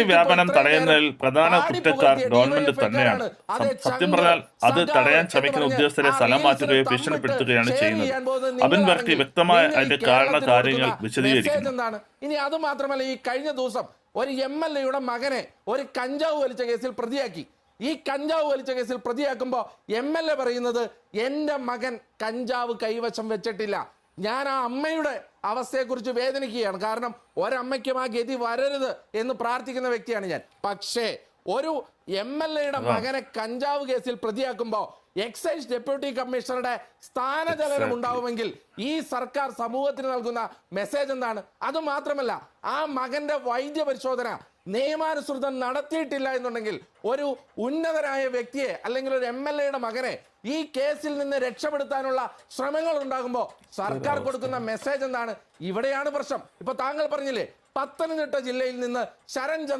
വ്യാപനം തടയുന്നതിൽ പ്രധാന കുറ്റക്കാർ ഗവൺമെന്റ് തന്നെയാണ്. സത്യം പറഞ്ഞാൽ അത് തടയാൻ ശ്രമിക്കുന്ന ഉദ്യോഗസ്ഥരെ സ്ഥലം മാറ്റുകയോ ഭീഷണിപ്പെടുത്തുകയാണ് ചെയ്യുന്നത്. അബിൻ വർക്കി വ്യക്തമായ അതിന്റെ കാര്യങ്ങൾ വിശദീകരിക്കുന്നു. ഇനി അത് മാത്രമല്ല, ഈ കഴിഞ്ഞ ദിവസം ഒരു MLA-യുടെ മകനെ ഒരു കഞ്ചാവ് വലിച്ച കേസിൽ പ്രതിയാക്കി. ഈ കഞ്ചാവ് വലിച്ച കേസിൽ പ്രതിയാക്കുമ്പോൾ MLA പറയുന്നത് എന്റെ മകൻ കഞ്ചാവ് കൈവശം വെച്ചിട്ടില്ല. ഞാൻ ആ അമ്മയുടെ അവസ്ഥയെക്കുറിച്ച് വേദനിക്കുകയാണ്. കാരണം ഒരമ്മയ്ക്കും ആ ഗതി വരരുത് എന്ന് പ്രാർത്ഥിക്കുന്ന വ്യക്തിയാണ് ഞാൻ. പക്ഷേ ഒരു MLA-യുടെ മകനെ കഞ്ചാവ് കേസിൽ പ്രതിയാക്കുമ്പോൾ എക്സൈസ് ഡെപ്യൂട്ടി കമ്മീഷണറുടെ സ്ഥാനചലനം ഉണ്ടാവുമെങ്കിൽ ഈ സർക്കാർ സമൂഹത്തിന് നൽകുന്ന മെസ്സേജ് എന്താണ്? അത് മാത്രമല്ല, ആ മകന്റെ വൈദ്യ പരിശോധന നിയമാനുസൃതം നടത്തിയിട്ടില്ല എന്നുണ്ടെങ്കിൽ ഒരു ഉന്നതനായ വ്യക്തിയെ അല്ലെങ്കിൽ ഒരു MLA-യുടെ മകനെ ഈ കേസിൽ നിന്ന് രക്ഷപ്പെടുത്താനുള്ള ശ്രമങ്ങൾ ഉണ്ടാകുമ്പോൾ സർക്കാർ കൊടുക്കുന്ന മെസ്സേജ് എന്താണ്? ഇവിടെയാണ് പ്രശ്നം. ഇപ്പൊ താങ്കൾ പറഞ്ഞില്ലേ, പത്തനംതിട്ട ജില്ലയിൽ നിന്ന് ശരൺ